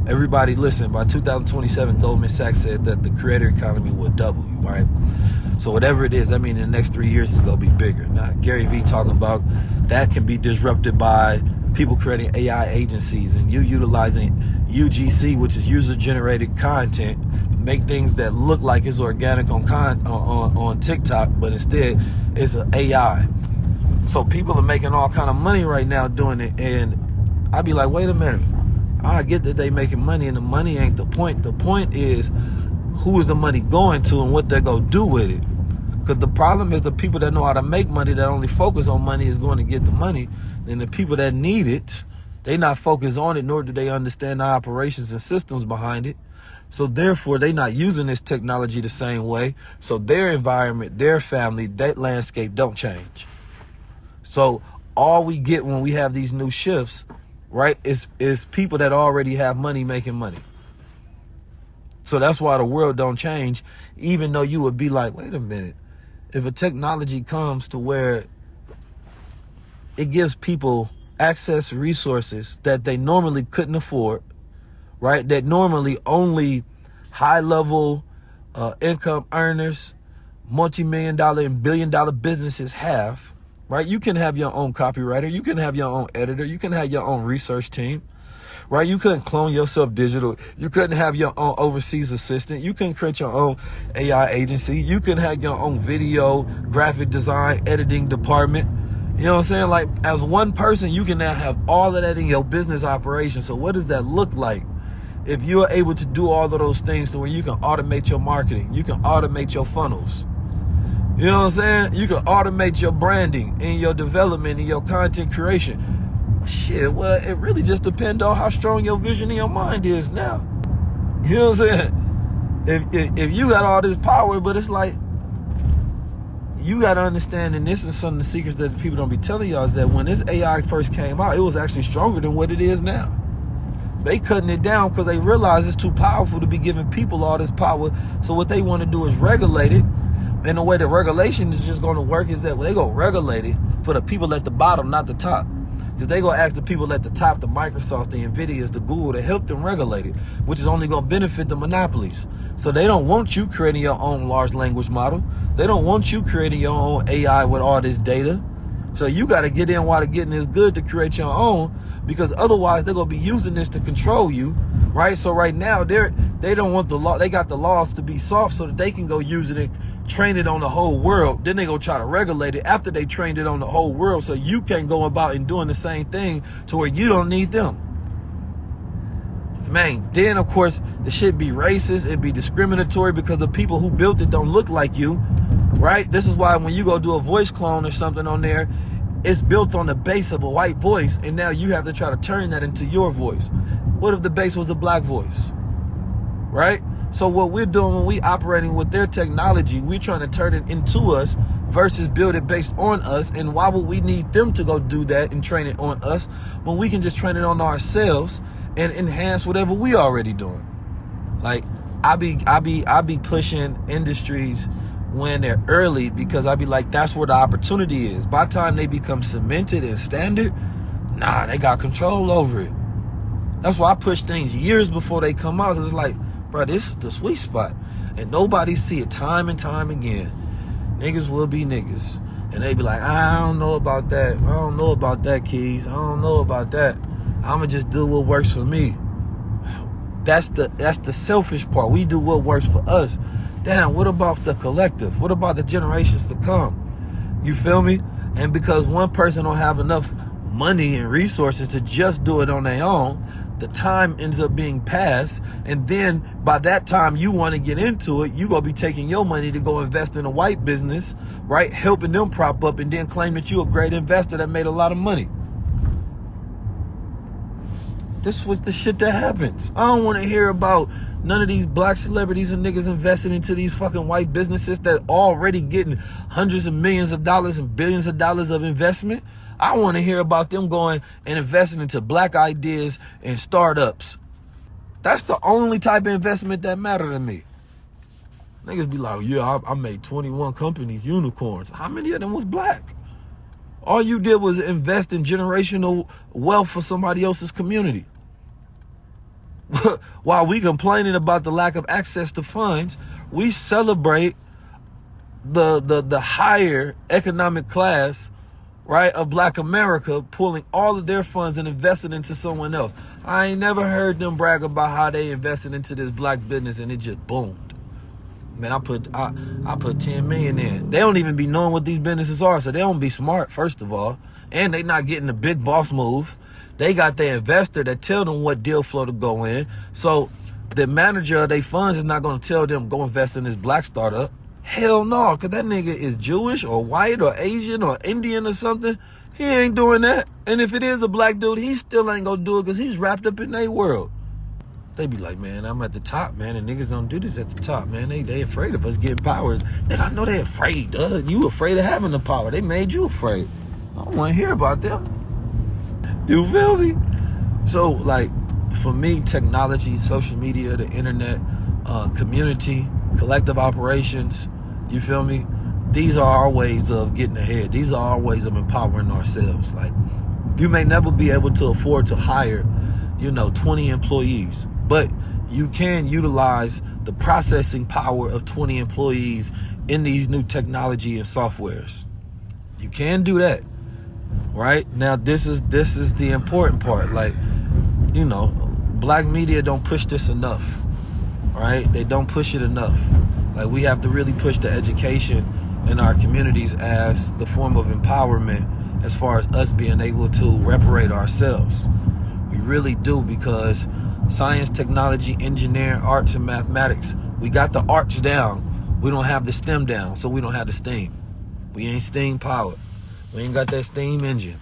Everybody listen, by 2027, Goldman Sachs said that the creator economy will double, right? So whatever it is, I mean, in the next 3 years, it's going to be bigger. Now, Gary Vee talking about that can be disrupted by people creating AI agencies and you utilizing UGC, which is user-generated content, make things that look like it's organic on TikTok, but instead it's an AI. So people are making all kind of money right now doing it, and I'd be like, wait a minute. I get that they making money, and the money ain't the point. The point is who is the money going to and what they're going to do with it. Because the problem is the people that know how to make money, that only focus on money, is going to get the money. Then the people that need it, they not focused on it, nor do they understand the operations and systems behind it. So therefore, they not using this technology the same way. So their environment, their family, that landscape don't change. So all we get when we have these new shifts, right, is people that already have money making money. So that's why the world don't change, even though you would be like, wait a minute, if a technology comes to where it gives people access to resources that they normally couldn't afford, right, that normally only high-level income earners, multi-million-dollar and billion-dollar businesses have, right? You can have your own copywriter, you can have your own editor, you can have your own research team, right? You couldn't clone yourself digital. You couldn't have your own overseas assistant. You can create your own AI agency. You can have your own video, graphic design, editing department. You know what I'm saying? Like, as one person, you can now have all of that in your business operation. So what does that look like? If you're able to do all of those things to where you can automate your marketing, you can automate your funnels. You know what I'm saying? You can automate your branding and your development and your content creation. Shit, well, it really just depends on how strong your vision in your mind is now. You know what I'm saying? If you got all this power, but it's like, you got to understand, and this is some of the secrets that people don't be telling y'all, is that when this AI first came out, it was actually stronger than what it is now. They cutting it down because they realize it's too powerful to be giving people all this power. So what they want to do is regulate it. And the way that regulation is just going to work is that they going to regulate it for the people at the bottom, not the top. Because they going to ask the people at the top, the Microsoft, the Nvidias, the Google, to help them regulate it, which is only going to benefit the monopolies. So they don't want you creating your own large language model. They don't want you creating your own AI with all this data. So you got to get in while the getting is good to create your own, because otherwise they're going to be using this to control you, right? So right now they don't want the law. They got the laws to be soft so that they can go use it and train it on the whole world. Then they go try to regulate it after they trained it on the whole world, so you can go about and doing the same thing to where you don't need them. Man, then of course the shit be racist, it be discriminatory because the people who built it don't look like you, right? This is why when you go do a voice clone or something on there, it's built on the base of a white voice, and now you have to try to turn that into your voice. What if the base was a black voice, right? So what we're doing when we operating with their technology, we're trying to turn it into us versus build it based on us. And why would we need them to go do that and train it on us when we can just train it on ourselves and enhance whatever we already doing? Like, I be pushing industries when they're early, because I be like, that's where the opportunity is. By the time they become cemented and standard, nah, they got control over it. That's why I push things years before they come out, because it's like, bro, this is the sweet spot. And nobody see it time and time again. Niggas will be niggas. And they be like, I don't know about that. I don't know about that, Keys. I don't know about that. I'ma just do what works for me. That's the selfish part. We do what works for us. Damn, what about the collective? What about the generations to come? You feel me? And because one person don't have enough money and resources to just do it on their own, the time ends up being passed, and then by that time you want to get into it, you gonna be taking your money to go invest in a white business, right? Helping them prop up, and then claim that you a great investor that made a lot of money. This was the shit that happens. I don't want to hear about none of these black celebrities and niggas investing into these fucking white businesses that already getting hundreds of millions of dollars and billions of dollars of investment. I want to hear about them going and investing into black ideas and startups. That's the only type of investment that matter to me. Niggas be like, yeah, I made 21 companies, unicorns. How many of them was black? All you did was invest in generational wealth for somebody else's community. while we complaining about the lack of access to funds, we celebrate the higher economic class, right, of Black America pulling all of their funds and investing into someone else. I ain't never heard them brag about how they invested into this black business and it just boomed. Man, I put 10 million in. They don't even be knowing what these businesses are, so they don't be smart, first of all. And they not getting the big boss move. They got their investor that tell them what deal flow to go in. So the manager of their funds is not going to tell them go invest in this black startup. Hell no, because that nigga is Jewish or white or Asian or Indian or something. He ain't doing that. And if it is a black dude, he still ain't going to do it because he's wrapped up in their world. They be like, man, I'm at the top, man, and niggas don't do this at the top, man. They afraid of us getting powers. Nigga, I know they afraid, dude. You afraid of having the power. They made you afraid. I don't want to hear about them. You feel me? So, like, for me, technology, social media, the internet, community, collective operations, you feel me? These are our ways of getting ahead. These are our ways of empowering ourselves. Like, you may never be able to afford to hire, 20 employees, but you can utilize the processing power of 20 employees in these new technology and softwares. You can do that, right? Now, this is the important part. Like, black media don't push this enough, right? They don't push it enough. Like, we have to really push the education in our communities as the form of empowerment as far as us being able to reparate ourselves. We really do, because science, technology, engineering, arts, and mathematics, we got the arts down. We don't have the STEM down, so we don't have the STEAM. We ain't STEAM powered. We ain't got that steam engine.